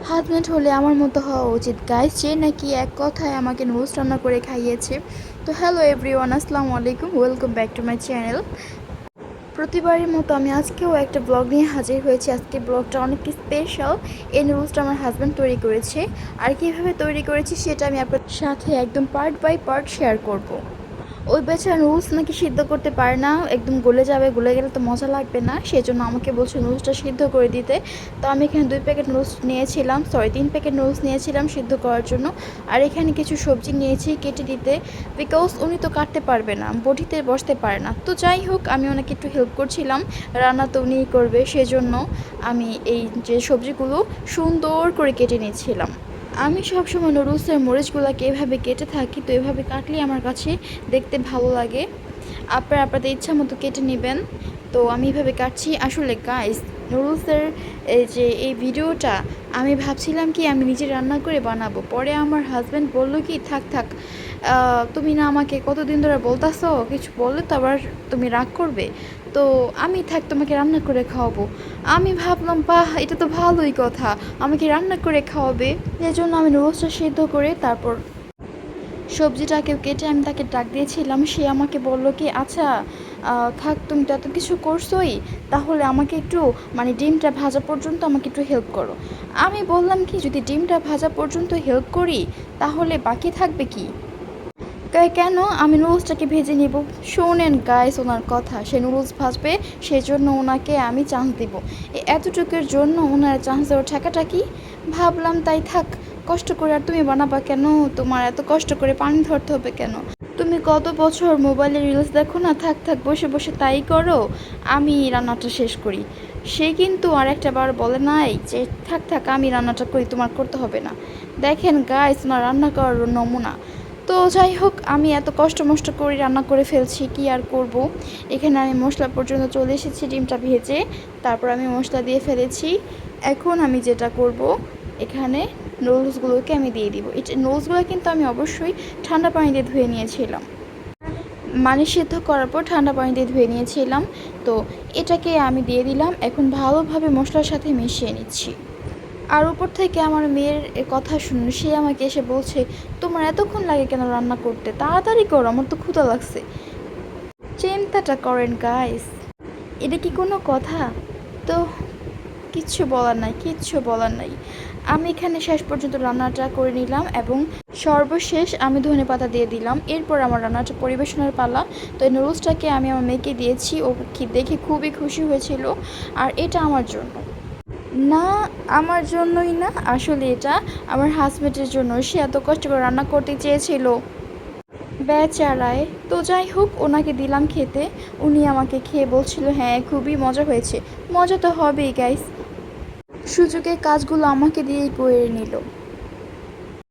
Husband হলে আমার মতো হওয়া উচিত গাইস, যে নাকি এক কথায় আমাকে নুডলস রান্না করে খাইয়েছে। তো হ্যালো এভরিওয়ান, আসসালামু আলাইকুম, welcome back to my channel. প্রতিবারের মতো আমি আজকেও একটা ব্লগ নিয়ে হাজির হয়েছি। আজকে ব্লগটা অনেক স্পেশাল। এই নুডলসটা আমার হাজব্যান্ড তৈরি করেছে, আর কীভাবে তৈরি করেছি সেটা আমি আপনাদের সাথে একদম পার্ট বাই পার্ট শেয়ার করব। ওই বেচারা নুডলস নাকি সিদ্ধ করতে পারে না, একদম গলে যাবে, গলে গেলে তো মজা লাগবে না, সেই জন্য আমাকে বলছে নুডলসটা সিদ্ধ করে দিতে। তো আমি এখানে 2 প্যাকেট নুডলস নিয়েছিলাম, 3 প্যাকেট নুডলস নিয়েছিলাম সিদ্ধ করার জন্য। আর এখানে কিছু সবজি নিয়েছি কেটে দিতে, বিকজ উনি তো কাটতে পারবে না, বটিতে বসতে পারে না। তো যাই হোক, আমি ওনাকে একটু হেল্প করছিলাম, রান্না তো উনিই করবে, সেজন্য আমি এই যে সবজিগুলো সুন্দর করে কেটে নিচ্ছিলাম। আমি সবসময় নুডলসের মরিচগুলোকে এভাবে কেটে থাকি, তো এভাবে কাটলে আমার কাছে দেখতে ভালো লাগে। আপনারা আপনাদের ইচ্ছা মতো কেটে নেবেন। তো আমি এভাবে কাটছি। আসলে গাইস, নুডলসের এই ভিডিওটা আমি ভাবছিলাম কি আমি নিজে রান্না করে বানাবো, পরে আমার হাজব্যান্ড বলল কি থাক থাক, তুমি না আমাকে কতদিন ধরে বলতাছো, কিছু বললে তো আবার তুমি রাগ করবে, তো আমি থাক তোমাকে রান্না করে খাওয়াবো। আমি ভাবলাম বাহ, এটা তো ভালোই কথা, আমাকে রান্না করে খাওয়াবে। এই জন্য আমি নুডলসটা সিদ্ধ করে তারপর সবজিটাকে কেটে আমি তাকে ডাক দিয়েছিলাম। সে আমাকে বলল কি আচ্ছা থাক, তুমি তো এত কিছু করছোই, তাহলে আমাকে একটু ডিমটা ভাজা পর্যন্ত আমাকে একটু হেল্প করো। আমি বললাম কি যদি ডিমটা ভাজা পর্যন্ত হেল্প করি তাহলে বাকি থাকবে কি? কেন, আমি নুডলসটাকে ভেজে নেব। শোনেন গাইস ওনার কথা, সে নুডলস ভাজবে, সেজন্য ওনাকে আমি চান্স দেব। এতটুকুর জন্য ওনার চান্স দেওয়ার ঠেকাটা কি? ভাবলাম তাই থাক, কষ্ট করে আর তুমি বানাবা কেন? তোমার এত কষ্ট করে পানি ধরতে হবে কেন? তুমি কত বছর মোবাইলে রিলস দেখো না, থাক থাক বসে বসে তাই করো, আমি রান্নাটা শেষ করি। সে কিন্তু আর একটা বার বলে নাই যে থাক থাক আমি রান্নাটা করি, তোমার করতে হবে না। দেখেন গাইস, ওনার রান্না করার নমুনা। তো যাই হোক, আমি এত কষ্ট মষ্ট করে রান্না করে ফেলছি, কি আর করব। এখানে আমি মশলা পর্যন্ত চলে এসেছি, ডিমটা ভেজে তারপর আমি মশলা দিয়ে ফেলেছি। এখন আমি যেটা করব, এখানে নুডলসগুলোকে আমি দিয়ে দিব। এটা নুডলসগুলো কিন্তু আমি অবশ্যই ঠান্ডা পানি দিয়ে ধুয়ে নিয়েছিলাম, সিদ্ধ করার পর ঠান্ডা পানি দিয়ে ধুয়ে নিয়েছিলাম। তো এটাকে আমি দিয়ে দিলাম, এখন ভালোভাবে মশলার সাথে মিশিয়ে নিচ্ছি। আর উপর থেকে আমার মেয়ের কথা শুনুন, সে আমাকে এসে বলছে তোমার এতক্ষণ লাগে কেন রান্না করতে, তাড়াতাড়ি করো, আমার তো ক্ষুধা লাগছে। চিন্তাটা করেন গাইস, এটা কি কোনো কথা? তো কিচ্ছু বলার নাই, কিচ্ছু বলার নাই। আমি এখানে শেষ পর্যন্ত রান্নাটা করে নিলাম এবং সর্বশেষ আমি ধনেপাতা দিয়ে দিলাম। এরপর আমার রান্নাটা পরিবেশনের পালা। তো এই নুডলসটাকে আমি আমার মেয়েকে দিয়েছি, ও দেখে খুবই খুশি হয়েছিল। আর এটা আমার জন্য না, আমার জন্যই না, আসলে এটা আমার হাজব্যান্ডের জন্য, সে এত কষ্ট করে রান্না করতে চেয়েছিল বেচারায়। তো যাই হোক, ওনাকে দিলাম খেতে। উনি আমাকে খেয়ে বলছিল হ্যাঁ খুবই মজা হয়েছে। মজা তো হবেই গাইস, সুযোগের কাজগুলো আমাকে দিয়েই করে নিল।